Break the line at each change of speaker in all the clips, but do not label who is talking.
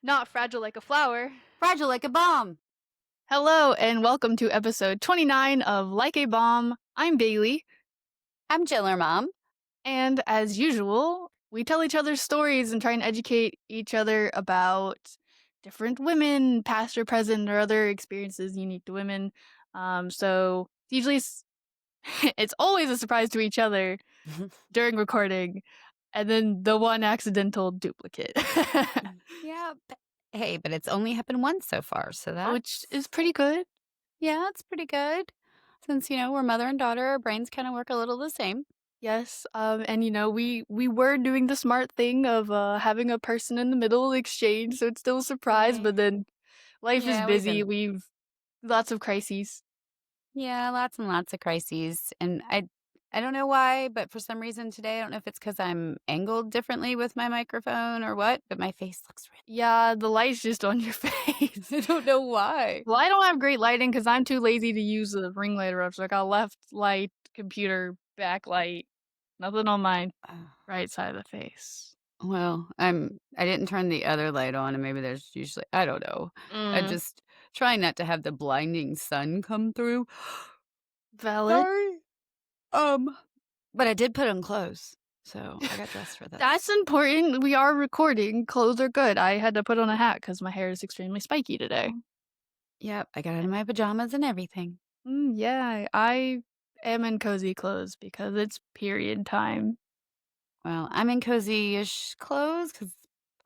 Not fragile like a flower.
Fragile like a bomb.
Hello, and welcome to episode 29 of Like a Bomb. I'm Bailey,
I'm Jiller Mom.
and as usual, we tell each other stories and try and educate each other about different women, past or present, or other experiences unique to women. So usually it's always a surprise to each other during recording, and then the one accidental duplicate,
Yeah. Hey, but it's only happened once so far, so
which
that's
is pretty good.
yeah, it's pretty good. Since we're mother and daughter, our brains kind of work a little the same.
Yes, and we were doing the smart thing of having a person in the middle exchange, so it's still a surprise,
Yeah,
but then life is
yeah, we've
busy.
been
We've lots of crises.
yeah, lots and lots of crises, and I don't know why, but for some reason today, I don't know if it's because I'm angled differently with my microphone or what, but my face looks really.
Yeah, the light's just on your face.
I don't know why.
Well, I don't have great lighting because I'm too lazy to use the ring light or up, so I got left light, computer, backlight, nothing on my right side of the face.
Well, I didn't turn the other light on, and maybe there's usually I don't know. I
Mm,
just try not to have the blinding sun come through.
valid.
Sorry. But I did put on clothes, so I got dressed for
That's
this.
important. We are recording. Clothes are good. I had to put on a hat because my hair is extremely spiky today.
Yep, I got out of my pajamas and everything.
Yeah, I am in cozy clothes because it's period time.
Well, I'm in cozy-ish clothes because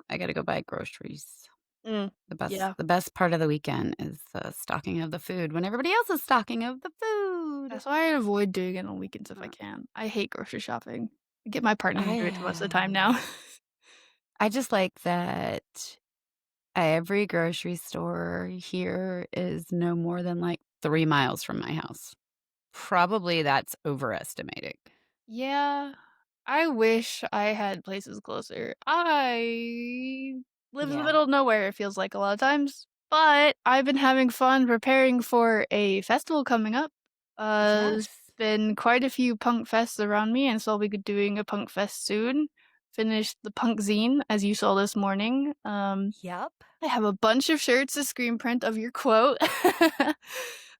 I gotta go buy groceries.
Mm,
The best
yeah,
the best part of the weekend is the stocking of the food when everybody else is stocking of the food.
that's why I avoid doing it on weekends if I
Uh,
can. I hate grocery shopping. I get my partner to do it most of the time
I
now.
I just like that every grocery store here is no more than, like, 3 miles from my house. Probably that's overestimating.
Yeah, I wish I had places closer. I live in the
Yeah.
middle of nowhere, it feels like a lot of times, but I've been having fun preparing for a festival coming up. There's
Yes.
been quite a few punk fests around me, and so I'll be doing a punk fest soon. Finished the punk zine, as you saw this morning.
Yep.
I have a bunch of shirts, a screen print of your quote.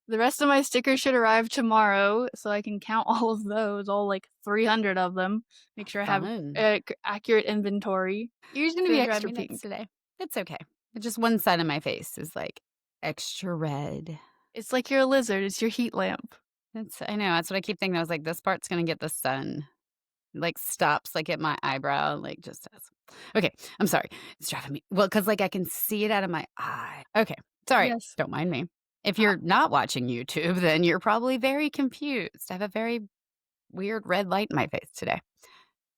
The rest of my stickers should arrive tomorrow, so I can count all of those, all like 300 of them. Make sure I have
Fun.
accurate inventory. Yours gonna
It's
be
gonna drive
extra
me nuts
pink.
today. It's okay. Just one side of my face is, like, extra red.
It's like you're a lizard. It's your heat lamp.
I know, that's what I keep thinking. I was like, "This part's gonna get the sun." Like, stops, like, at my eyebrow, like, just as okay, I'm sorry. It's driving me well, because like, I can see it out of my eye. Okay, sorry,
Yes.
don't mind me. If
Uh,
you're not watching YouTube, then you're probably very confused. I have a very weird red light in my face today.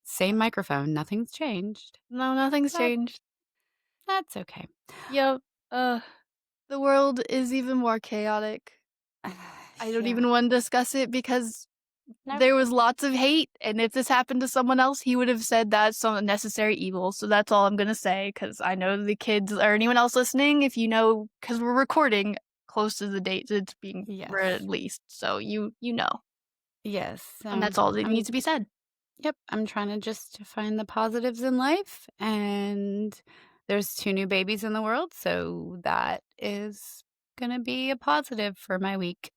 Same microphone, nothing's changed,
no, nothing's
but
changed.
that's okay.
Yep. Uh, the world is even more chaotic. I don't
Yeah.
even want to discuss it because
Nope.
there was lots of hate, and if this happened to someone else, he would have said that's some unnecessary evil. So that's all I'm gonna say, because I know the kids or anyone else listening, if you know, because we're recording close to the date it's being
Yes.
released, so you know,
Yes,
and
so
that's all that
I'm
needs to be said.
yep, I'm trying to just find the positives in life, and there's 2 new babies in the world, so that is gonna be a positive for my week.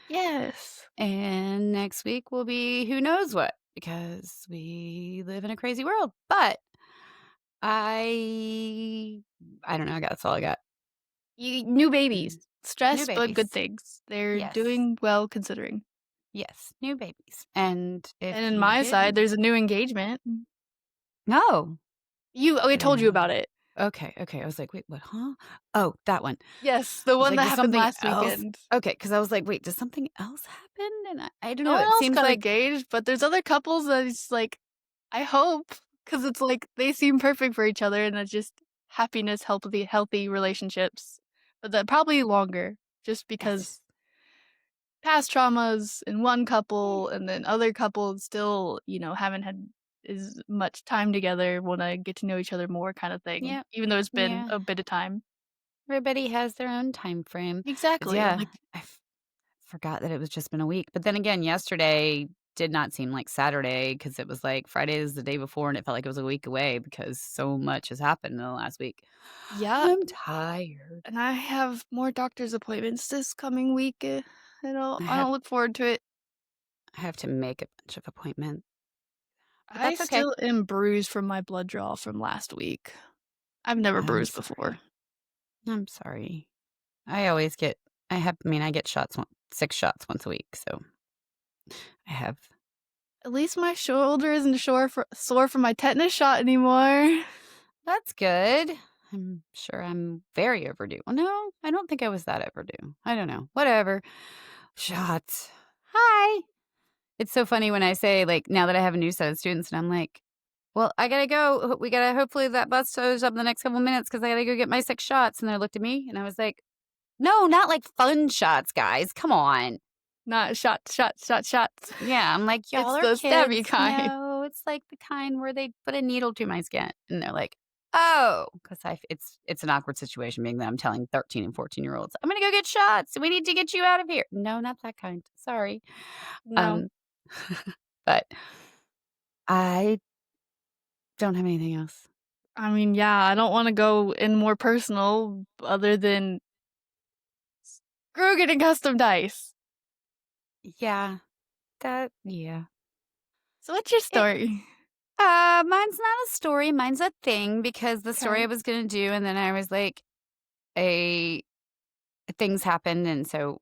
Yes.
And next week will be who knows what, because we live in a crazy world, but I I don't know, I got that's all I got.
New babies,
Mhm. New
stress, but good
babies.
things. They're
Yes.
doing well considering.
Yes, new babies, and
And
if
in
you
my side,
didn't
there's a new engagement.
no.
I
Did I
told you
know?
about it.
Okay, okay, I was like, "Wait, what, huh?" Oh, that one. I
Yes, the
was
one
like,
that
"Does
happened
something
last
else"
weekend.
Okay, because I was like, "Wait, does something else happen?" And I don't
No
know,
one
it
else
seems
got
like
engaged, but there's other couples that it's like, I hope, because it's like they seem perfect for each other, and it's just happiness, healthy relationships. But that probably longer, just because
yes.
past traumas in one
Eh,
couple, and then other couples still, haven't had as much time together, want to get to know each other more, kind of thing.
yeah,
Even though it's been
yeah.
a bit of time.
Everybody has their own time frame. But
Exactly.
yeah,
Like,
forgot that it was just been a week, but then again, yesterday did not seem like Saturday because it was like Friday is the day before, and it felt like it was a week away because so much has happened in the last week.
Yeah,
I'm tired.
and I have more doctor's appointments this coming week.
I
I
have
don't look forward to it.
I have to make a bunch of appointments, but
I
that's okay.
still am bruised from my blood draw from last week. I've never
I'm
bruised before.
sorry. I'm sorry. I always get I mean, I get 6 shots once a week, so I have
At least my shoulder isn't sore from my tetanus shot anymore.
that's good. I'm sure I'm very overdue. Well, no, I don't think I was that overdue. I don't know. Whatever. Shots. Hi. It's so funny when I say, like, now that I have a new set of students and I'm like, "Well, I gotta go. We gotta hopefully that bus shows up in the next couple minutes because I gotta go get my 6 shots." And they looked at me and I was like, "No, not like fun shots, guys. Come on."
Not shots.
Yeah, I'm like, "Y'all
It's
are
the stabby
kids."
kind.
No, it's like the kind where they put a needle through my skin, and they're like, "Oh," 'cause it's an awkward situation being that I'm telling 13 and 14-year-olds, "I'm gonna go get shots. We need to get you out of here." No, not that kind. Sorry.
No.
Um, but I don't have anything else.
I mean, yeah, I don't wanna go in more personal other than screw getting custom dice.
Yeah, yeah.
So what's your
It
story?
mine's not a story, mine's a thing because the story I
Okay.
was gonna do, and then I was like, a things happened, and so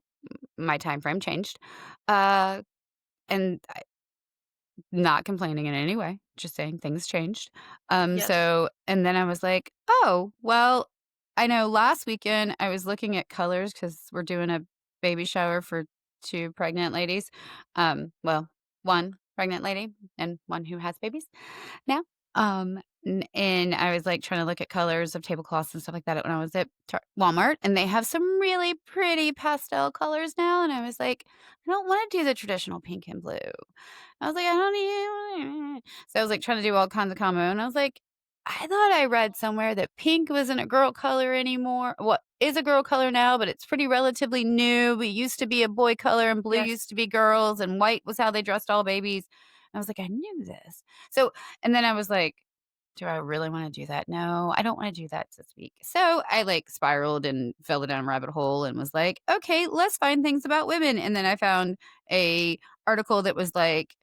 my time frame changed. Uh, and not complaining in any way, just saying things changed.
Yes.
So and then I was like, "Oh, well, I know last weekend I was looking at colors because 'cause we're doing a baby shower for 2 pregnant ladies. Well, 1 pregnant lady and 1 who has babies now. And I was, like, trying to look at colors of tablecloths and stuff like that when I was at Walmart, and they have some really pretty pastel colors now, and I was like, "I don't wanna do the traditional pink and blue." I was like, "I don't need" so I was, like, trying to do all kinds of combo, and I was like, "I thought I read somewhere that pink wasn't a girl color anymore. What is a girl color now, but it's pretty relatively new. It used to be a boy color, and blue
Yes.
used to be girls, and white was how they dressed all babies." I was like, "I knew this." So and then I was like, "Do I really wanna do that? No, I don't wanna do that this week." So I, like, spiraled and fell down a rabbit hole and was like, "Okay, let's find things about women." And then I found a article that was like,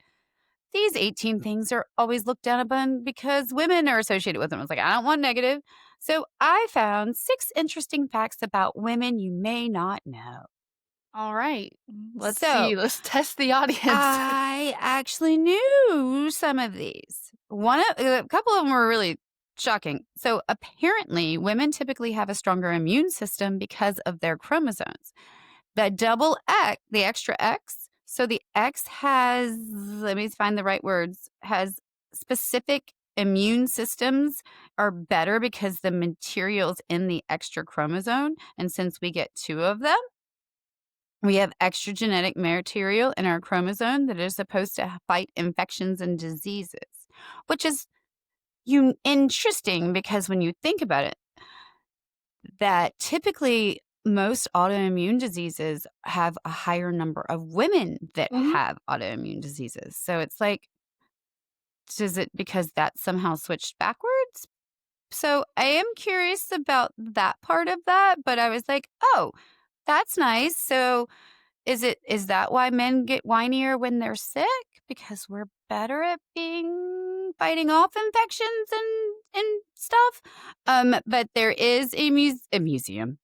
"These 18 things are always looked down upon because women are associated with them." I was like, "I don't want negative." So I found 6 interesting facts about women you may not know.
Alright. Let's
So
see, let's test the audience.
I actually knew some of these. A couple of them were really shocking. So apparently, women typically have a stronger immune system because of their chromosomes. The double X, the extra X. So the X has, let me find the right words, has specific immune systems are better because the materials in the extra chromosome. And since we get 2 of them, we have extra genetic material in our chromosome that is supposed to fight infections and diseases, which is interesting because when you think about it, that typically most autoimmune diseases have a higher number of women that
Mhm.
have autoimmune diseases. So it's like, is it because that somehow switched backwards? So I am curious about that part of that, but I was like, oh, that's nice. So is that why men get whinier when they're sick? Because we're better at being fighting off infections and stuff? But there is a museum.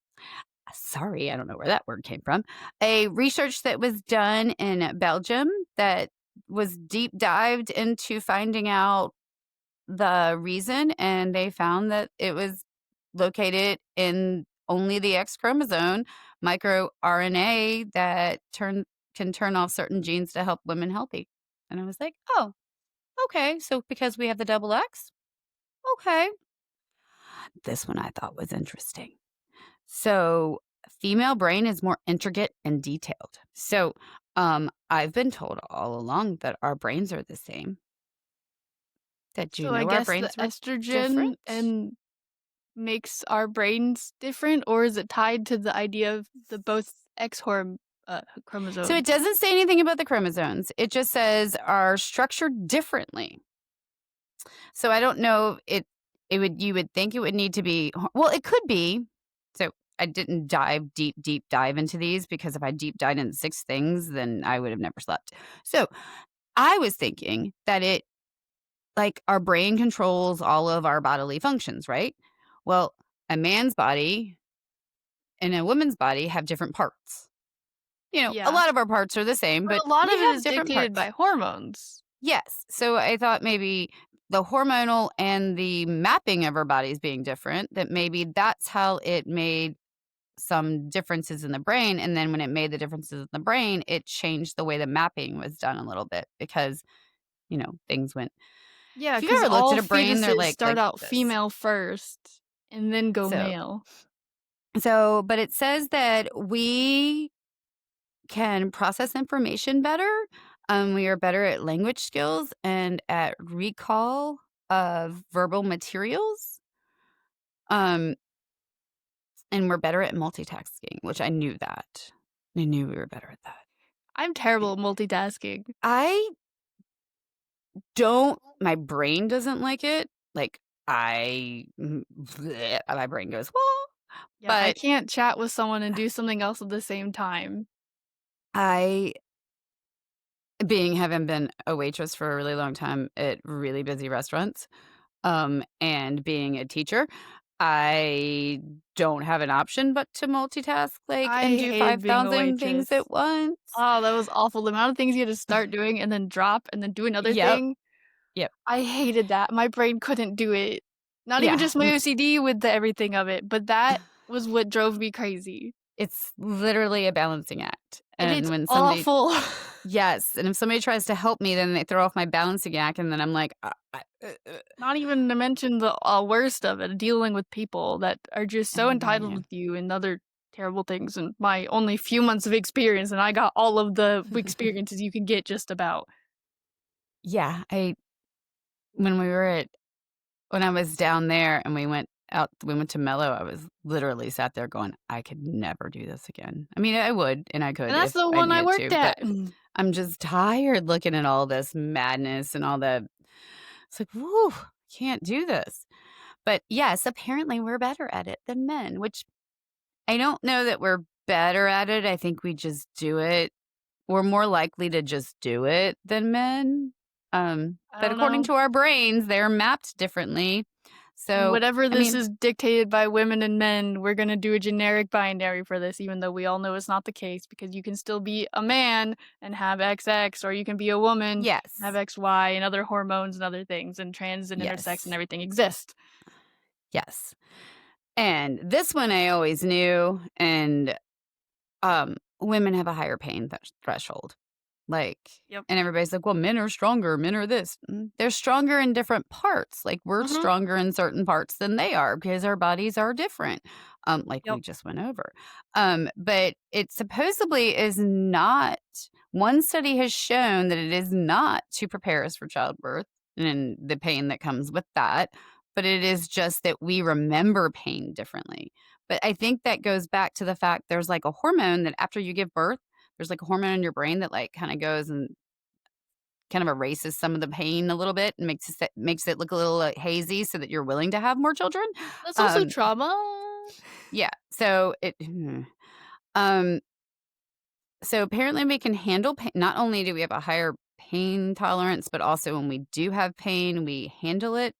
Sorry, I don't know where that word came from. A research that was done in Belgium that was deep dived into finding out the reason, and they found that it was located in only the X chromosome, microRNA that can turn off certain genes to help women healthy. And I was like, "Oh, okay. So because we have the double X? Okay." This one I thought was interesting. So, female brain is more intricate and detailed. So, I've been told all along that our brains are the same. Did you
So I
know our
guess the
brains were
estrogen
different?
and makes our brains different, or is it tied to the idea of the both X
So it
chromosomes.
doesn't say anything about the chromosomes. It just says are structured differently. So I don't know it would you would think it would need to be well, it could be. So I didn't deep dive into these because if I deep dived into 6 things, then I would have never slept. So I was thinking that like our brain controls all of our bodily functions, right? Well, a man's body and a woman's body have different parts. A
Yeah,
lot of our parts are the same,
but
but
a lot
we
of it
have
is
different
dictated by
parts.
hormones.
Yes. So I thought maybe the hormonal and the mapping of our bodies being different, that maybe that's how it made some differences in the brain. And then when it made the differences in the brain, it changed the way the mapping was done a little bit because, things went.
Yeah,
If you've
because
ever looked
all
at a brain, they're
fetuses
like
start out
this.
female first and then go
So,
male.
but it says that we can process information better. We are better at language skills and at recall of verbal materials. Um, and we're better at multitasking, which I knew that. I knew we were better at that.
I'm
Eh,
terrible at multitasking.
I don't my brain doesn't like it. Like bleh, my brain goes, "Well,"
Yeah, I
but
can't chat with someone and do something else at the same time.
I being having been a waitress for a really long time at really busy restaurants, and being a teacher, I don't have an option but to multitask, like,
I
and do
hated being a
5,000 things
waitress.
at once.
Oh, that was awful. The amount of things you had to start doing and then drop and then do another
Yep,
thing,
yep.
I hated that. My brain couldn't do it. Not even
Yeah,
just my OCD with the everything of it, but that was what drove me crazy.
it's literally a balancing act,
And
and
it's
when somebody
awful.
yes, and if somebody tries to help me, then they throw off my balancing act, and then I'm like,
Not even to mention the, worst of it, dealing with people that are just so entitled
yeah.
with you and other terrible things, and my only few months of experience, and I got all of the experiences you could get just about.
Yeah, I when we were at when I was down there and we went to Mellow, I was literally sat there going, "I could never do this again." I mean, I would, and I
And
could
that's
if
the
I
one I
needed
worked
to, but
at.
I'm just tired looking at all this madness and all the it's like, "Woo, can't do this." But, yes, apparently we're better at it than men, which I don't know that we're better at it, I think we just do it. We're more likely to just do it than men,
I
but
don't
according
know.
to our brains, they're mapped differently.
And
So,
whatever
I
this
mean
is dictated by women and men, we're gonna do a generic binary for this, even though we all know it's not the case, because you can still be a man and have XX, or you can be a woman and have
yes,
XY and other hormones and other things, and trans and intersex and
yes,
everything exist.
yes. And this one I always knew, and, women have a higher pain threshold. Like
Yep.
and everybody's like, "Well, men are stronger, men are this." They're stronger in different parts. Like, we're
Mhm.
stronger in certain parts than they are because our bodies are different, like we
Yep.
just went over. But it supposedly is not one study has shown that it is not to prepare us for childbirth and the pain that comes with that, but it is just that we remember pain differently. But I think that goes back to the fact there's, like, a hormone that after you give birth there's, like, a hormone in your brain that, like, kinda goes and kind of erases some of the pain a little bit and makes it look a little, hazy so that you're willing to have more children.
That's also
Um,
trauma.
yeah, so um, so apparently we can handle pain not only do we have a higher pain tolerance, but also when we do have pain, we handle it,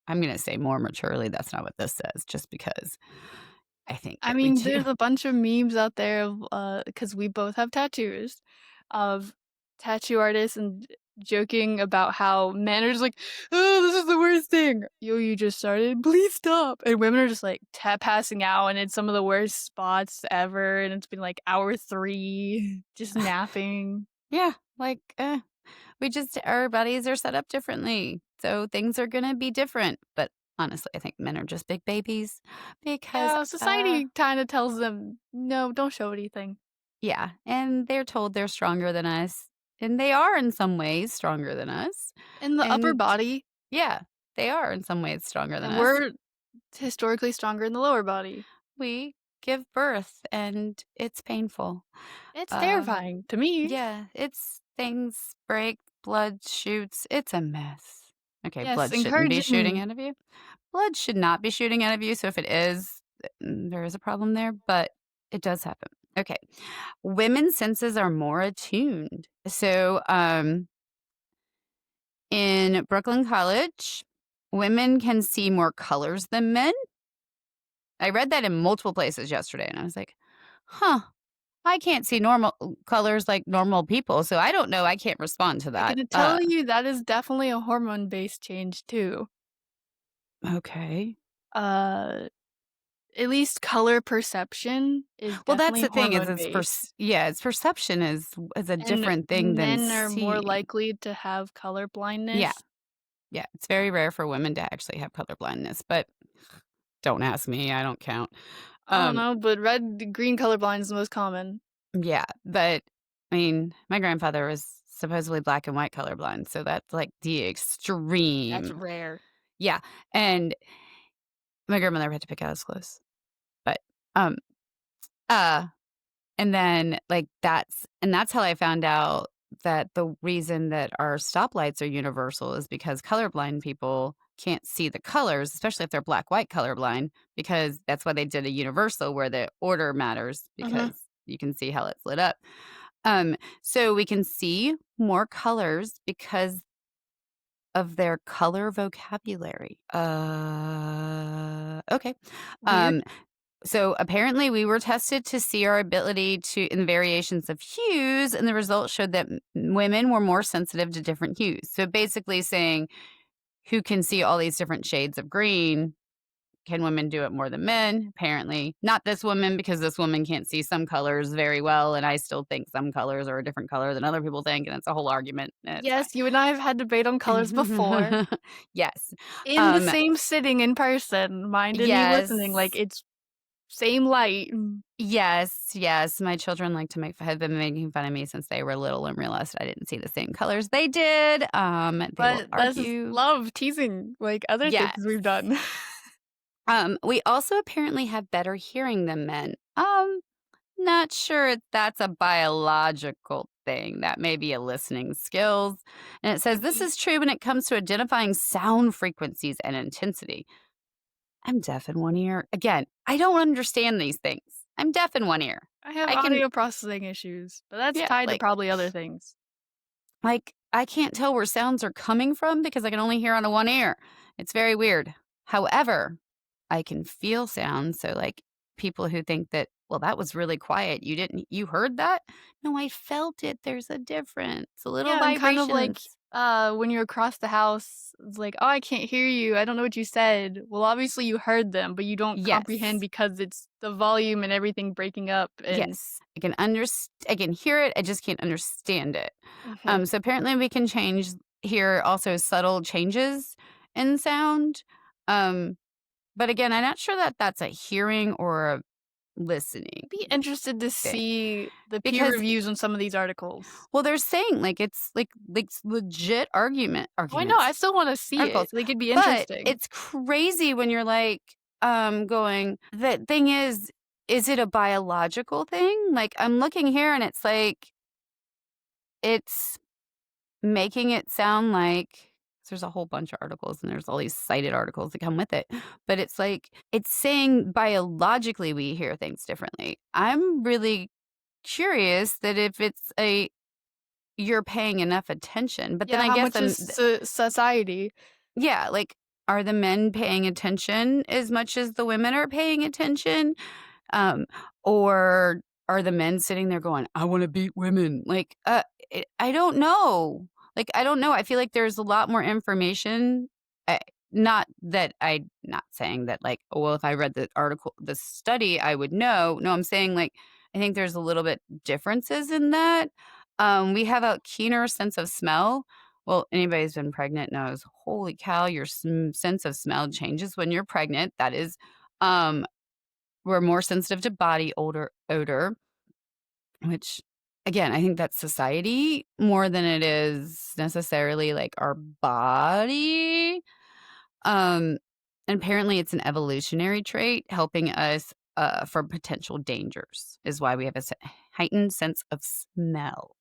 I'm gonna say more maturely, that's not what this says, just because I think
I
that we
mean,
do.
there's a bunch of memes out there of, because we both have tattoos, of tattoo artists and joking about how men are just like, "Oh, this is the worst thing." "Yo, you just started? Please stop." And women are just, like, passing out, and it's some of the worst spots ever, and it's been, like, hour 3, just napping.
Yeah, like, we just our bodies are set up differently, so things are gonna be different, but honestly, I think men are just big babies because,
Yeah, society kinda tells them, "No, don't show anything."
yeah, and they're told they're stronger than us, and they are in some ways stronger than us,
In the upper
and
body,
yeah, they are in some ways stronger than
and
us.
we're historically stronger in the lower body.
We give birth, and it's painful.
It's
Uh,
terrifying to me.
yeah, it's things break, blood shoots, it's a mess. Okay,
Yes,
blood shouldn't be shooting
encouraging.
out of you. Blood should not be shooting out of you, so if it is, there is a problem there, but it does happen. Okay. Women's senses are more attuned. So, in Brooklyn College, women can see more colors than men. I read that in multiple places yesterday, and I was like, "Huh, I can't see normal colors like normal people, so I don't know, I can't respond to
I
that."
can tell you that is definitely a hormone-based change too.
Okay.
Uh, at least color perception is
Well, that's
definitely
the thing is
hormone-based,
yeah, its perception is a
and
different thing than
men are more
seeing.
likely to have color
Yeah,
blindness.
yeah, it's very rare for women to actually have color blindness, but don't ask me, I don't count.
I don't
Um,
know, but green colorblind is the most common.
yeah, but, I mean, my grandfather was supposedly black and white colorblind, so that's, like, the
That's
extreme.
rare.
Yeah, and my grandmother had to pick out his clothes, but, um, uh and then, like, that's how I found out that the reason that our stoplights are universal is because colorblind people can't see the colors, especially if they're black-white colorblind, because that's why they did a universal where the order matters
Mhm.
because you can see how it's lit up. Um, so we can see more colors because of their color vocabulary. Okay.
Weird.
Um, so apparently we were tested to see our ability to in variations of hues, and the results showed that women were more sensitive to different hues. So basically saying who can see all these different shades of green, can women do it more than men? Apparently not this woman, because this woman can't see some colors very well, and I still think some colors are a different color than other people think, and it's a whole argument, and it's
Yes, you and I have had debate on colors before.
fine. Yes.
In the
Um,
same sitting in person, mind and me listening, like,
yes.
it's same light,
Yes, yes, my children like to make have been making fun of me since they were little and realized I didn't see the same colors they did. They will
but that's just
argue.
love teasing, like other things
Yes.
we've done.
We also apparently have better hearing than men. Not sure if that's a biological thing. That may be a listening skills. And it says
Could
this
be.
is true when it comes to identifying sound frequencies and intensity. I'm deaf in one ear. Again, I don't understand these things. I'm deaf in one ear.
I have
I can
audio processing issues, but that's
yeah,
tied to probably other things.
I can't tell where sounds are coming from because I can only hear out of one ear. It's very weird. However, I can feel sound, so, like, people who think that, "Well, that was really quiet. You heard that?" No, I felt it. There's a difference. Little
Yeah, and kind of like,
vibrations.
when you're across the house, it's like, "Oh, I can't hear you. I don't know what you said." Well, obviously you heard them, but you don't comprehend
Yes.
because it's the volume and everything breaking up and
Yes. I can hear it, I just can't understand it.
mhm.
So apparently we can hear also subtle changes in sound. Um But again, I'm not sure that that's a hearing or a listening
Be interested to
thing
see the peer
because
reviews on some of these articles.
well, they're saying like it's like legit
Oh, I know, I
arguments,
still wanna see it.
articles,
Like, it'd be
but
interesting.
it's crazy when you're like, going, the thing is it a biological thing? Like I'm looking here and it's like it's making it sound like 'cause there's a whole bunch of articles and there's all these cited articles that come with it, but it's like it's saying biologically we hear things differently. I'm really curious that if it's a you're paying enough attention, but then
Yeah,
I
how
guess
much is society?
yeah, like, are the men paying attention as much as the women are paying attention? Um, or are the men sitting there going, "I wanna beat women." Like, I don't know. Like, I don't know. I feel like there's a lot more information. I not that I not saying that, like, "Oh, well, if I read the study, I would know." No, I'm saying, like, I think there's a little bit differences in that. We have a keener sense of smell. Well, anybody who's been pregnant knows, holy cow, your sense of smell changes when you're pregnant. That is, um we're more sensitive to body odor, which again, I think that's society more than it is necessarily like our body. Um, and apparently it's an evolutionary trait helping us. for potential dangers, is why we have a heightened sense of smell.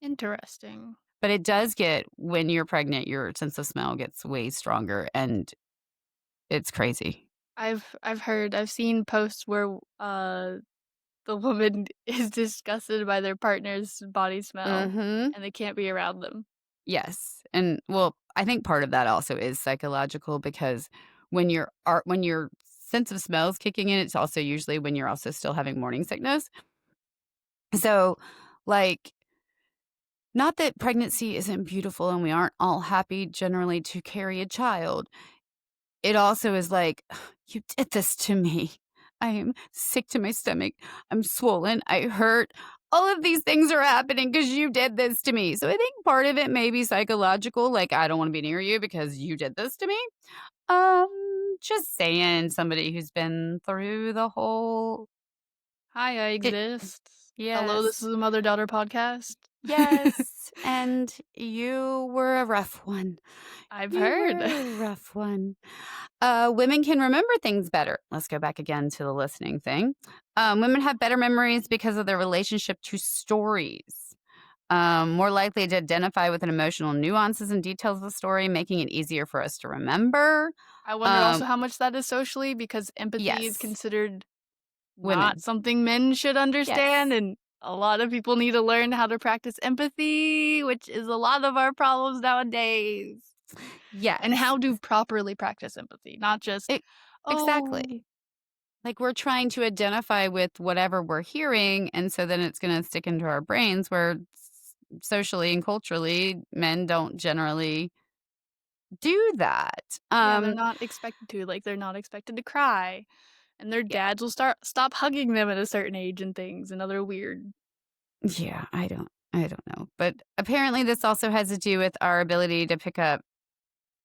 Interesting.
But it does get when you're pregnant, your sense of smell gets way stronger, and it's crazy.
I've seen posts where, the woman is disgusted by their partner's body smell,
Mhm.
and they can't be around them.
Yes, and, well, I think part of that also is psychological because when your sense of smell is kicking in, it's also usually when you're also still having morning sickness. So, like, not that pregnancy isn't beautiful and we aren't all happy generally to carry a child. It also is like, "You did this to me. I am sick to my stomach. I'm swollen. I hurt. All of these things are happening because you did this to me." So I think part of it may be psychological, like, "I don't wanna be near you because you did this to me." Just saying, somebody who's been through the whole
"Hi, I
it
exist. Hello, this
yes.
is a mother-daughter podcast."
Yes, and you were a rough one.
I've
You
heard.
were a rough one. Women can remember things better. Let's go back again to the listening thing. Women have better memories because of their relationship to stories. More likely to identify with an emotional nuances and details of the story, making it easier for us to remember.
I wonder also
Um,
how much that is socially because empathy is
yes,
considered not
women.
something men should understand,
Yes,
and a lot of people need to learn how to practice empathy, which is a lot of our problems nowadays. And
yes,
how to properly practice empathy, not just,
it, exactly.
"Oh."
Like we're trying to identify with whatever we're hearing, and so then it's going to stick into our brains where socially and culturally, men don't generally do that.
Yeah, they're not expected to, like, they're not expected to cry, and their
Yeah.
dads will stop hugging them at a certain age and things and other weird.
Yeah, I don't know. But apparently this also has to do with our ability to pick up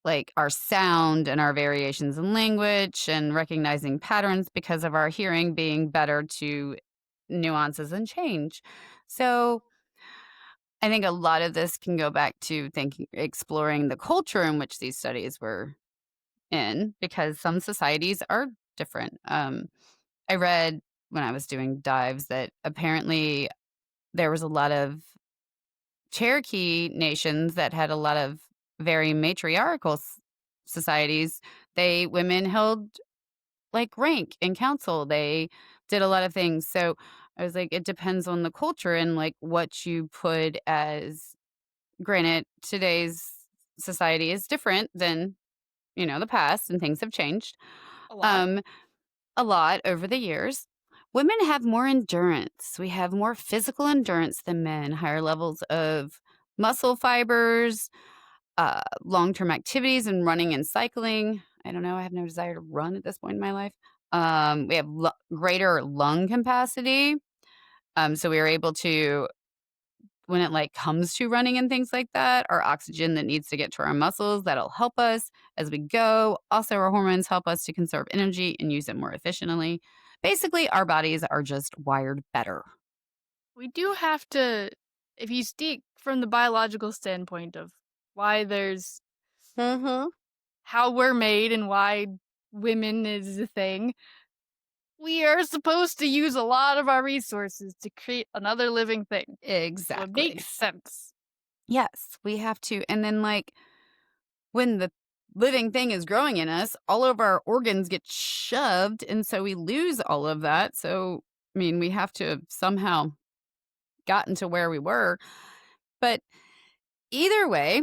like our sound and our variations in language and recognizing patterns because of our hearing being better to nuances and change. So I think a lot of this can go back to thinking exploring the culture in which these studies were in because some societies are different. I read when I was doing dives that apparently there was a lot of Cherokee nations that had a lot of very matriarchal societies. They women held like rank in council. They did a lot of things. So I was like, it depends on the culture and like what you put as. Granted, today's society is different than the past, and things have changed.
A lot.
Um, a lot over the years. Women have more endurance. We have more physical endurance than men, higher levels of muscle fibers, long term activities and running and cycling. I don't know. I have no desire to run at this point in my life. We have greater lung capacity. So we are able to, when it like comes to running and things like that, our oxygen that needs to get to our muscles, that'll help us as we go. Also, our hormones help us to conserve energy and use it more efficiently. Basically, our bodies are just wired better.
We do have to if you speak from the biological standpoint of why there's
Mhm.
how we're made and why women is a thing, we are supposed to use a lot of our resources to create another living thing. So it
Exactly.
makes sense.
Yes, we have to. And then, like, when the living thing is growing in us, all of our organs get shoved. And so we lose all of that. So, I mean, we have to have somehow gotten to where we were. But either way,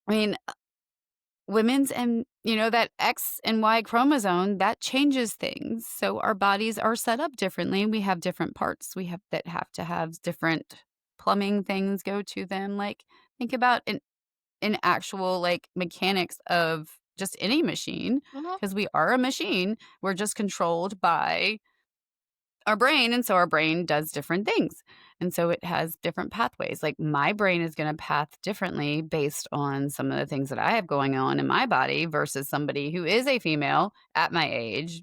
I mean, women's and, that X and Y chromosome, that changes things. So our bodies are set up differently. We have different parts we have that have to have different plumbing things go to them. Like, think about an actual, like, mechanics of just any machine,
Mhm.
because we are a machine. We're just controlled by our brain, and so our brain does different things. And so it has different pathways. Like, my brain is gonna path differently based on some of the things that I have going on in my body versus somebody who is a female at my age,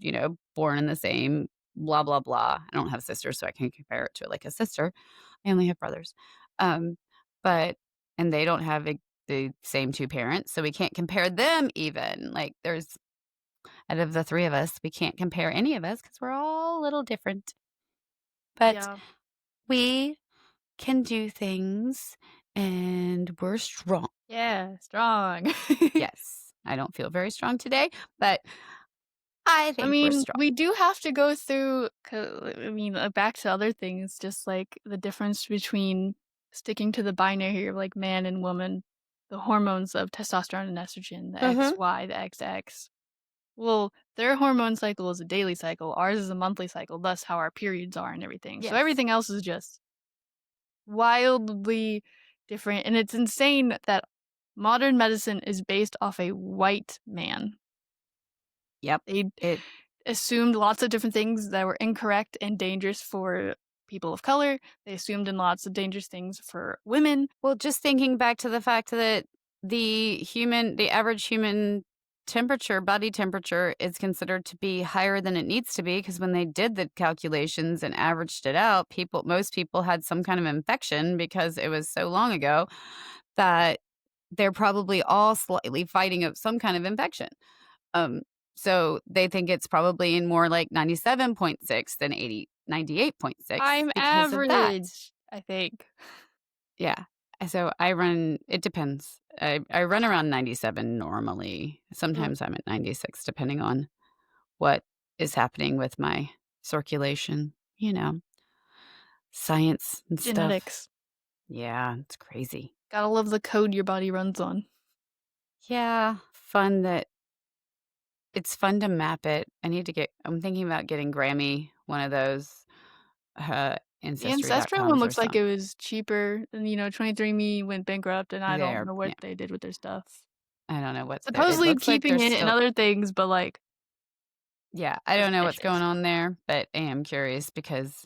born in the same blah, blah, blah. I don't have sisters, so I can't compare it to, like, a sister. I only have brothers. Um, but and they don't have the same 2 parents, so we can't compare them even. Like, there's out of the 3 of us. We can't compare any of us because 'cause we're all a little different, but
Yeah.
we can do things, and we're strong.
Yeah, strong.
Yes. I don't feel very strong today, but I
I
think we're
mean,
strong.
we do have to go through back to other things, just like the difference between sticking to the binary of like man and woman, the hormones of testosterone and estrogen, the
Mhm.
XY, the XX. Well, their hormone cycle is a daily cycle. Ours is a monthly cycle, thus how our periods are and everything. So
Yes.
everything else is just wildly different. And it's insane that modern medicine is based off a white man.
Yep.
They
It
assumed lots of different things that were incorrect and dangerous for people of color. They assumed in lots of dangerous things for women.
well, just thinking back to the fact that the average human temperature, body temperature is considered to be higher than it needs to be because when they did the calculations and averaged it out, most people had some kind of infection because it was so long ago that they're probably all slightly fighting of some kind of infection. Um, so they think it's probably in more like 97.6 than 98.6
I'm
because of that.
average, I think.
Yeah. So I run it depends. I run around 97 normally.
Mm,
Sometimes I'm at 96 depending on what is happening with my circulation, science and stuff.
genetics.
Yeah, it's crazy.
Gotta love the code your body runs on.
Yeah, it's fun to map it. I'm thinking about getting Grammy one of those
The ancestral one
ancestry.coms or
looks like it
something.
was cheaper and 23andMe went bankrupt and I don't
There,
know
yeah,
what they did with their stuff.
I don't know what's there. It
Supposedly
looks like
keeping
there's
it and
still
other things, but like
yeah, I don't know what's going
suspicious.
on there, but I am curious because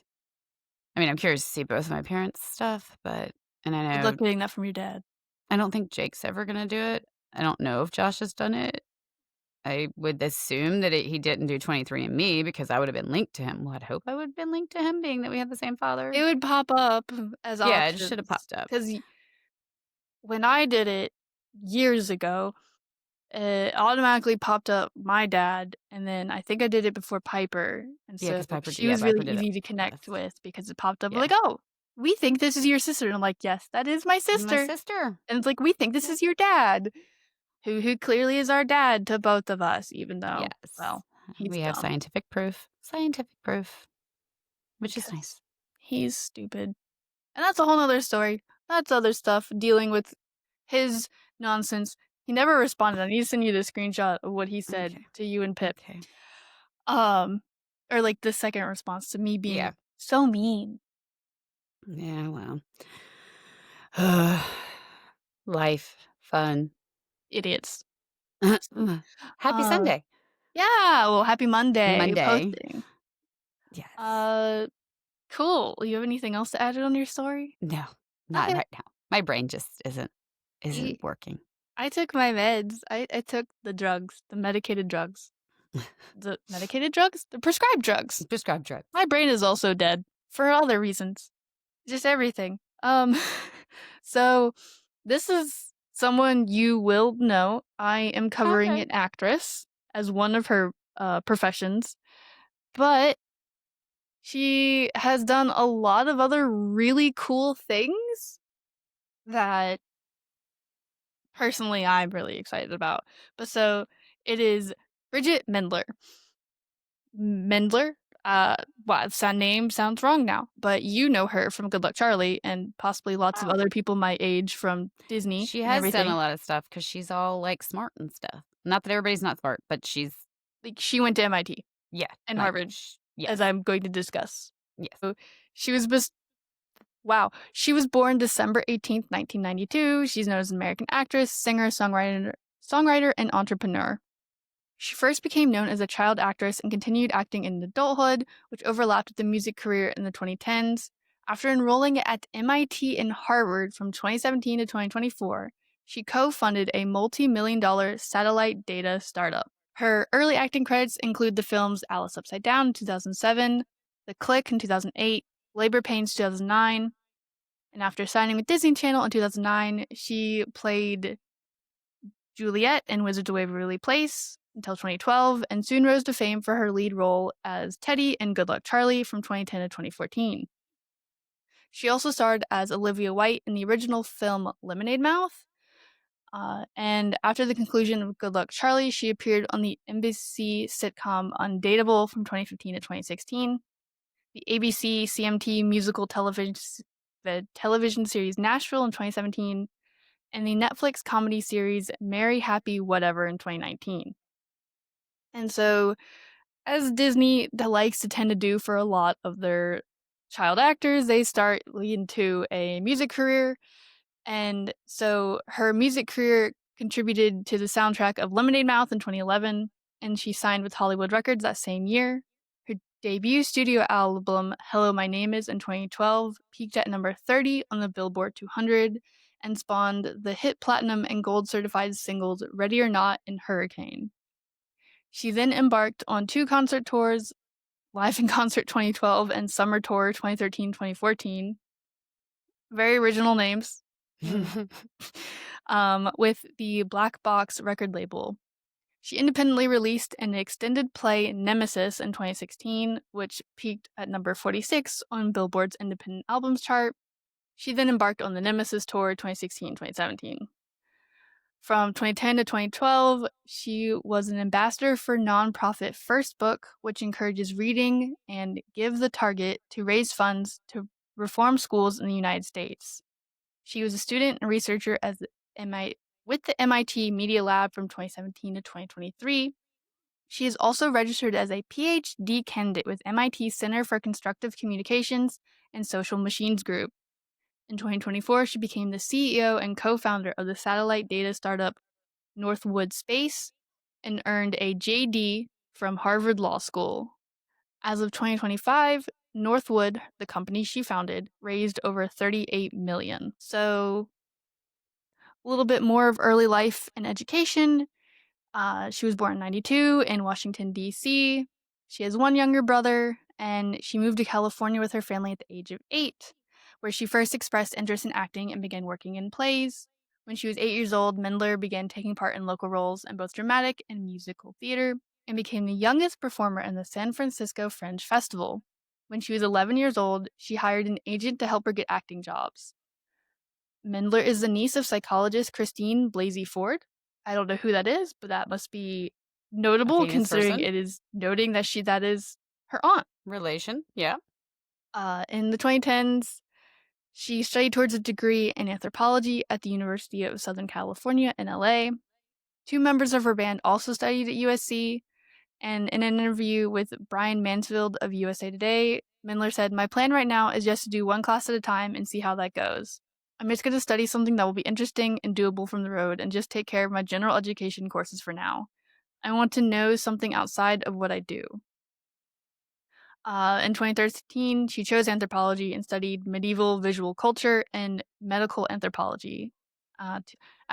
I'm curious to see both of my parents' stuff, but and I
Good
know
luck getting that from your dad.
I don't think Jake's ever gonna do it. I don't know if Josh has done it. I would assume that he didn't do 23andMe because I would have been linked to him. Well, I'd hope I would have been linked to him being that we have the same father.
It would pop up as
Yeah, it should have
options
popped up.
because when I did it years ago, it automatically popped up my dad, and then I think I did it before Piper, and
Yeah,
so
because
she was
Piper
really
did it
easy to connect
with.
with because it popped up
Yeah.
like, "Oh, we think this is your sister," and I'm like, "Yes, that is my
My
sister,"
sister.
and it's like, "We think this
Yep.
is your dad," who clearly is our dad to both of us, even though,
Yes.
well, he's
We have
dumb
scientific proof, which is
because
nice.
he's stupid, and that's a whole nother story. That's other stuff, dealing with his nonsense. He never responded. I need to send you the screenshot of what he said
Okay.
to you and Pip.
Okay.
Um, or like the second response to me being
Yeah.
so mean.
Yeah, well. Life, fun.
Idiots.
Happy
Uh,
Sunday.
yeah, well, happy Monday
Monday.
posting.
Yes.
Uh, cool. You have anything else to add on your story?
No, not
Okay.
right now. My brain just
I
isn't working.
I took my meds. I took the drugs, the medicated drugs. The medicated drugs? The prescribed drugs.
Prescribed drugs.
My brain is also dead for other reasons. Just everything. So this is someone you will know. I am covering
Okay.
an actress as one of her professions, but she has done a lot of other really cool things that personally I'm really excited about. But so it is Bridgit Mendler. Mendler? Wow, that name sounds wrong now, but you know her from Good Luck Charlie and possibly lots of
Oh.
other people my age from Disney
She
and
has done a
everything.
lot of stuff because she's all, like, smart and stuff. Not that everybody's not smart, but she's
Like, she went to MIT
yeah,
and
like,
Harvard, as
yes,
I'm going to discuss.
yes.
So, she was bes wow, she was born December 18th, 1992. She's known as an American actress, singer, songwriter, and entrepreneur. She first became known as a child actress and continued acting in adulthood, which overlapped with the music career in the 2010s. After enrolling at MIT and Harvard from 2017 to 2024, she co-funded a multi-million-dollar satellite data startup. Her early acting credits include the films Alice Upside Down in 2007, The Click in 2008, Labor Pains 2009, and after signing with Disney Channel in 2009, she played Juliet in Wizards of Waverly Place, until 2012 and soon rose to fame for her lead role as Teddy in Good Luck Charlie from 2010 to 2014. She also starred as Olivia White in the original film Lemonade Mouth. And after the conclusion of Good Luck Charlie, she appeared on the NBC sitcom Undateable from 2015 to 2016, the ABC CMT musical television series Nashville in 2017, and the Netflix comedy series Merry Happy Whatever in 2019. And so, as Disney likes to tend to do for a lot of their child actors, they start into a music career. And so her music career contributed to the soundtrack of Lemonade Mouth in 2011, and she signed with Hollywood Records that same year. Her debut studio album, Hello, My Name Is, in 2012, peaked at number 30 on the Billboard 200 and spawned the hit platinum and gold certified singles Ready or Not and Hurricane. She then embarked on 2 concert tours, Live in Concert 2012 and Summer Tour 2013-2014. Very original names. With the Black Box record label. She independently released an extended play Nemesis in 2016, which peaked at number 46 on Billboard's Independent Albums chart. She then embarked on the Nemesis Tour 2016-2017. From 2010 to 2012, she was an ambassador for nonprofit First Book, which encourages reading and Give the Target to raise funds to reform schools in the United States. She was a student and researcher with the MIT Media Lab from 2017 to 2023. She is also registered as a PhD candidate with MIT Center for Constructive Communications and Social Machines Group. In 2024, she became the CEO and co-founder of the satellite data startup Northwood Space and earned a JD from Harvard Law School. As of 2025, Northwood, the company she founded, raised over $38 million. So, a little bit more of early life and education. She was born in 92 in Washington, D.C. She has one younger brother, and she moved to California with her family at the age of 8, where she first expressed interest in acting and began working in plays. When she was 8 years old, Mendler began taking part in local roles in both dramatic and musical theater and became the youngest performer in the San Francisco Fringe Festival. When she was 11 years old, she hired an agent to help her get acting jobs. Mendler is the niece of psychologist Christine Blasey Ford. I don't know who that is, but that must be
A
notable
famous
considering
person?
it is noting that is her aunt.
Relation? Yeah.
In the 2010s, she studied towards a degree in anthropology at the University of Southern California in LA. 2 members of her band also studied at USC, and in an interview with Brian Mansfield of USA Today, Mendler said, "My plan right now is just to do one class at a time and see how that goes. I'm just going to study something that will be interesting and doable from the road and just take care of my general education courses for now. I want to know something outside of what I do." In 2013, she chose anthropology and studied medieval visual culture and medical anthropology. To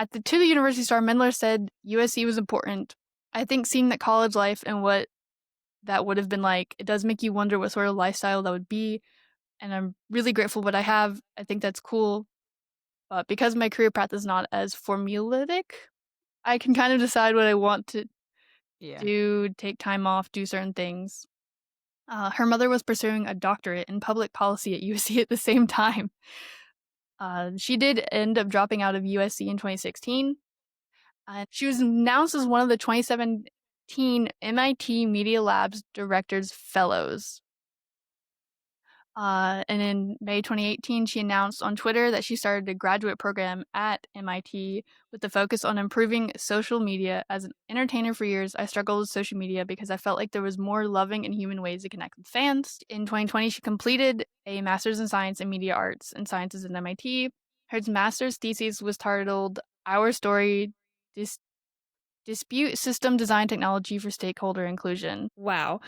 the University Star, Mendler said USC was important. "I think seeing that college life and what that would have been like, it does make you wonder what sort of lifestyle that would be, and I'm really grateful what I have. I think that's cool. But because my career path is not as formulaic, I can kind of decide what I want to
Yeah.
do, take time off, do certain things." Her mother was pursuing a doctorate in public policy at USC at the same time. She did end up dropping out of USC in 2016. She was announced as one of the 2017 MIT Media Lab's Director's Fellows. And in May 2018, she announced on Twitter that she started a graduate program at MIT with the focus on improving social media. As an entertainer for years, I struggled with social media because I felt like there was more loving and human ways to connect with fans. In 2020, she completed a master's in science and media arts and sciences at MIT. Her master's thesis was titled Our Story, Dispute System Design Technology for Stakeholder Inclusion. Wow.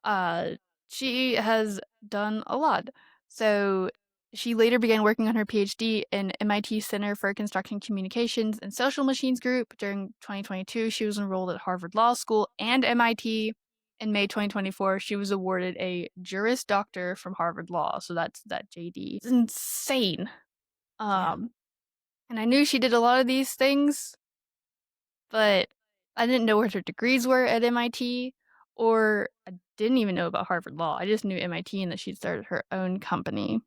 Uh, she has done a lot. So she later began working on her PhD in MIT Center for Construction Communications and Social Machines Group. During 2022, she was enrolled at Harvard Law School and MIT. In May 2024, she was awarded a Juris Doctor from Harvard Law. So that's that JD. It's insane.
Yeah.
And I knew she did a lot of these things, but I didn't know what her degrees were at MIT, or I didn't even know about Harvard Law. I just knew MIT and that she'd started her own company.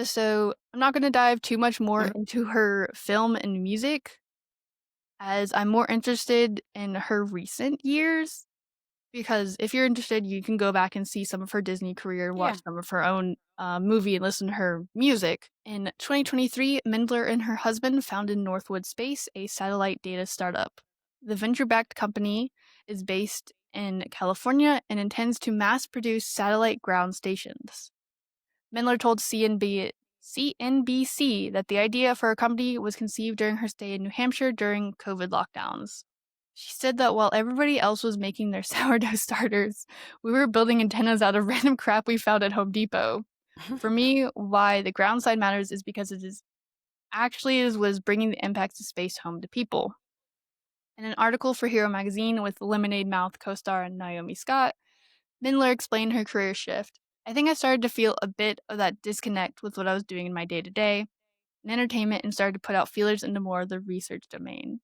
So I'm not going to dive too much more
Mhm.
into her film and music, as I'm more interested in her recent years. Because if you're interested, you can go back and see some of her Disney career, watch
Yeah.
some of her own movie, and listen to her music. In 2023, Mendler and her husband founded Northwood Space, a satellite data startup. The venture backed company is based in California and intends to mass produce satellite ground stations. Mendler told CNBC that the idea for her company was conceived during her stay in New Hampshire during COVID lockdowns. She said that while everybody else was making their sourdough starters, we were building antennas out of random crap we found at Home Depot. For me, why the ground side matters is because it is actually is was bringing the impacts of space home to people. In an article for Hero magazine with Lemonade Mouth co-star Naomi Scott, Mindler explained her career shift. I think I started to feel a bit of that disconnect with what I was doing in my day to day in entertainment and started to put out feelers into more of the research domain.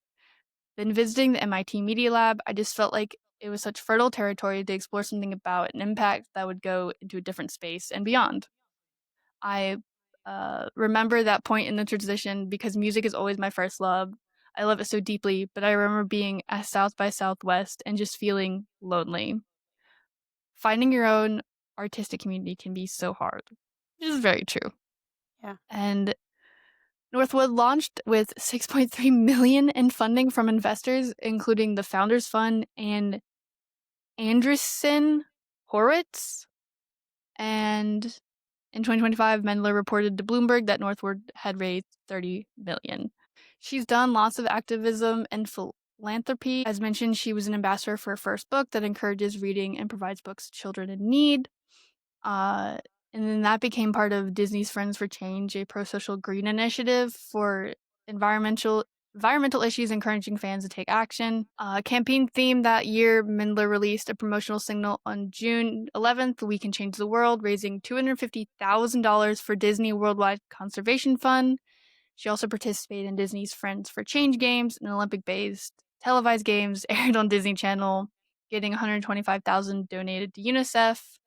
Then visiting the MIT Media Lab, I just felt like it was such fertile territory to explore something about an impact that would go into a different space and beyond. I remember that point in the transition because music is always my first love. I love it so deeply, but I remember being at South by Southwest and just feeling lonely. Finding your own artistic community can be so hard, which is very true.
Yeah.
And Northwood launched with 6.3 million in funding from investors, including the Founders Fund and Andreessen Horowitz. And in 2025, Mendler reported to Bloomberg that Northwood had raised 30 million. She's done lots of activism and philanthropy. As mentioned, she was an ambassador for her first book that encourages reading and provides books to children in need. Uh, and then that became part of Disney's Friends for Change, a pro-social green initiative for environmental environmental issues, encouraging fans to take action. Campaign theme that year, Mindler released a promotional signal on June 11th, We Can Change the World, raising $250,000 for Disney Worldwide Conservation Fund. She also participated in Disney's Friends for Change games, an Olympic-based televised games aired on Disney Channel, getting 125,000 donated to UNICEF,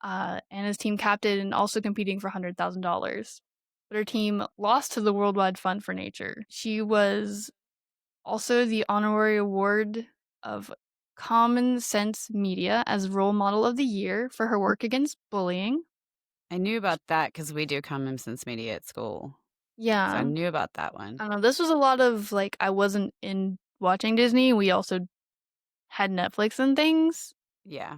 and as team captain and also competing for $100,000. But her team lost to the Worldwide Fund for Nature. She was also the honorary award of Common Sense Media as Role Model of the Year for her work against bullying.
I knew about that because we do common sense media at school. So I
Yeah,
knew about that one.
I don't know. This was a lot of like I wasn't in watching Disney. We also had Netflix and things.
Yeah.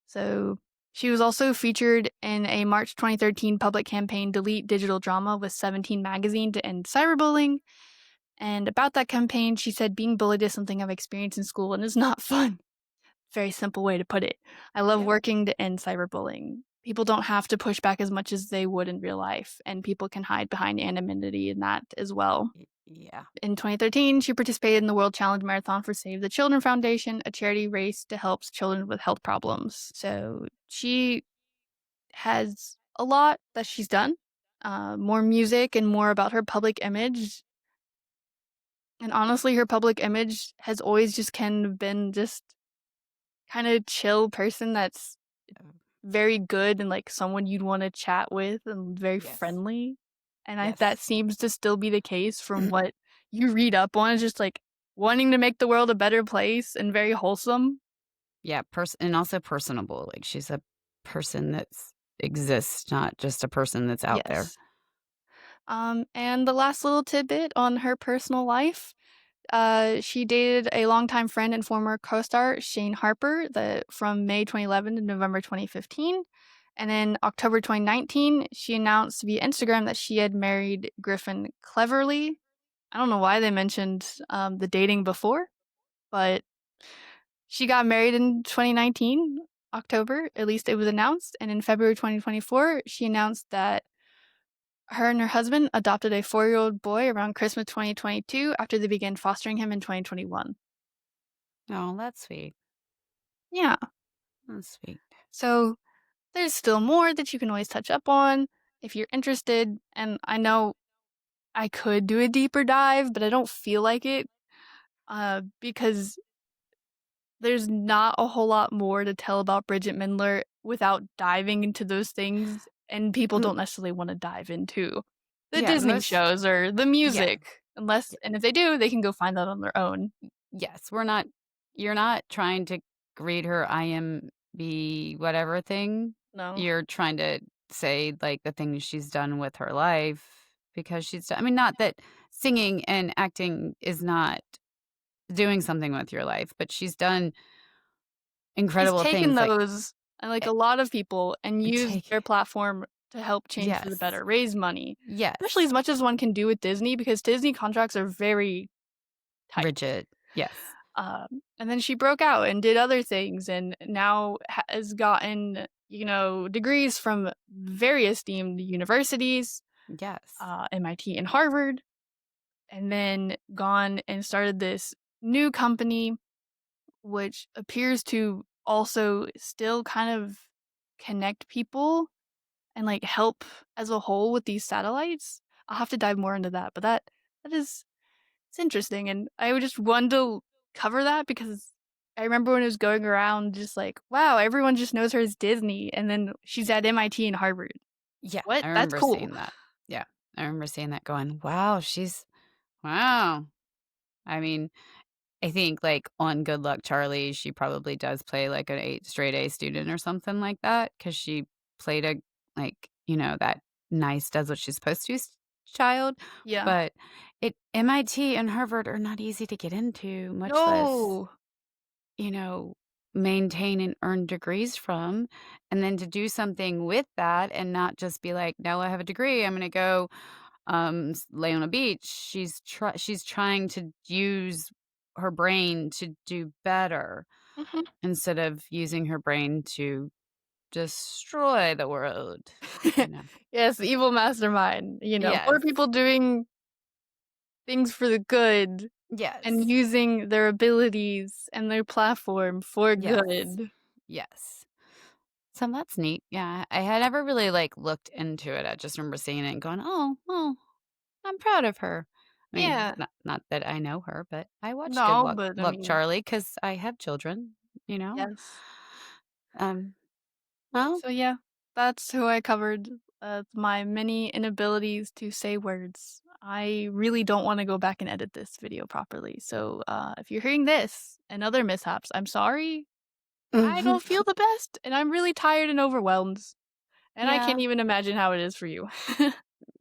So she was also featured in a March 2013 public campaign, Delete Digital Drama, with 17 magazine to end cyberbullying. And about that campaign, she said, being bullied is something I've experienced in school and is not fun. Very simple way to put it. I love
Yep.
working to end cyberbullying. People don't have to push back as much as they would in real life, and people can hide behind anonymity in that as well.
Yeah.
In 2013, she participated in the World Challenge Marathon for Save the Children Foundation, a charity race to help children with health problems. So she has a lot that she's done, more music and more about her public image. And honestly, her public image has always just kind of been just kind of chill person that's
Um,
very good and like someone you'd want to chat with and very
yes.
friendly. And that
Yes.
seems to still be the case from what you read up on, is just like wanting to make the world a better place and very wholesome.
Yeah, and also personable, like, she's a person that's exists, not just a person that's out there.
Yes. And the last little tidbit on her personal life. She dated a longtime friend and former co-star Shane Harper from May 2011 to November 2015. And in October 2019, she announced via Instagram that she had married Griffin Cleverly. I don't know why they mentioned the dating before, but she got married in 2019, October, at least it was announced. And in February 2024, she announced that her and her husband adopted a 4-year-old boy around Christmas 2022 after they began fostering him in 2021.
Oh, that's sweet.
Yeah.
That's sweet.
So there's still more that you can always touch up on if you're interested. And I know I could do a deeper dive, but I don't feel like it. because there's not a whole lot more to tell about Bridgit Mendler without diving into those things, and people
Mm,
don't necessarily wanna dive into the
yeah,
Disney
most
shows or the
yeah,
music unless
yeah,
and if they do, they can go find that on their own.
yes, we're not you're not trying to read her IMB whatever thing.
No.
You're trying to say, like, the things she's done with her life because she's I mean, not that singing and acting is not doing something with your life, but she's done
She's
incredible
taken
things, like,
those, and like
eh,
a lot of people, and used
take
their platform to help change for the
yes,
better, raise money, especially
yes,
as much as one can do with Disney because Disney contracts are very tight.
rigid, yes,
And then she broke out and did other things and now has gotten, degrees from very esteemed universities,
yes,
MIT and Harvard, and then gone and started this new company, which appears to also still kind of connect people and like help as a whole with these satellites. I'll have to dive more into that, but that is it's interesting, and I would just want to cover that because I remember when it was going around just like, "Wow, everyone just knows her as Disney," and then she's at MIT and Harvard.
yeah,
What?
I
That's
remember
cool.
seeing that. Yeah, I remember seeing that going, "Wow, she's wow." I mean, I think, like, on Good Luck Charlie, she probably does play, like, an 8 straight A student or something like that because she played a like, that nice, does what she's supposed to child,
Yeah.
but MIT and Harvard are not easy to get into, much less,
No.
you know, maintain and earn degrees from, and then to do something with that and not just be like, "No, I have a degree, I'm gonna go, lay on a beach." She's trying to use her brain to do better
Mhm.
instead of using her brain to destroy the world, you know?
Yes, evil mastermind, more
Yes.
people doing things for the good and
Yes.
using their abilities and their platform for
Yes.
good.
Yes. So that's neat. Yeah, I had never really, like, looked into it. I just remember seeing it and going, "Oh, well, I'm proud of her." I mean,
Yeah.
not that I know her, but I watch Good
No,
Luck
but I
Luck
mean,
Charlie because I have children, you know?
yes.
Um, well,
So yeah, that's who I covered. My many inabilities to say words. I really don't want to go back and edit this video properly. So if you're hearing this and other mishaps, I'm sorry. I
mhm.
don't feel the best, and I'm really tired and overwhelmed. And I can't
Yeah,
even imagine how it is for you.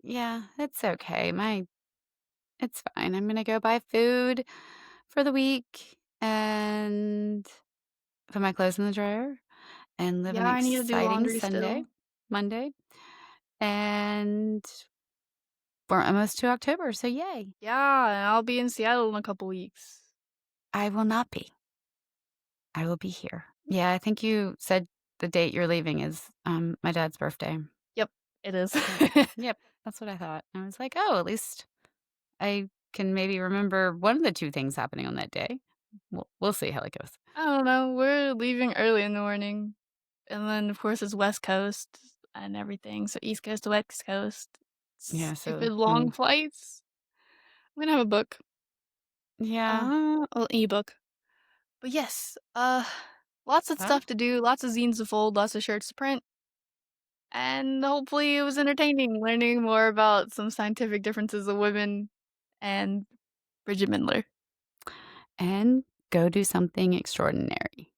yeah, it's okay. It's fine. I'm gonna go buy food for the week and put my clothes in the dryer and live
Yeah,
an
I need to do
exciting
laundry
Sunday,
still.
Monday, and we're almost to October, so yay.
Yeah, and I'll be in Seattle in a couple weeks.
I will not be. I will be here. Yeah, I think you said the date you're leaving is, my dad's birthday.
Yep, it is.
Yep. Yep, that's what I thought. I was like, "Oh, at least I can maybe remember one of the 2 things happening on that day." We'll see how it goes.
I don't know. We're leaving early in the morning. And then, of course, it's West Coast and everything, so East Coast to West Coast.
Yeah, so,
Stupid long flights. I'm gonna have a book.
yeah.
Well, ebook. But yes, lots of
Well,
stuff to do, lots of zines to fold, lots of shirts to print, and hopefully it was entertaining learning more about some scientific differences of women and Bridget Mendler.
and go do something extraordinary.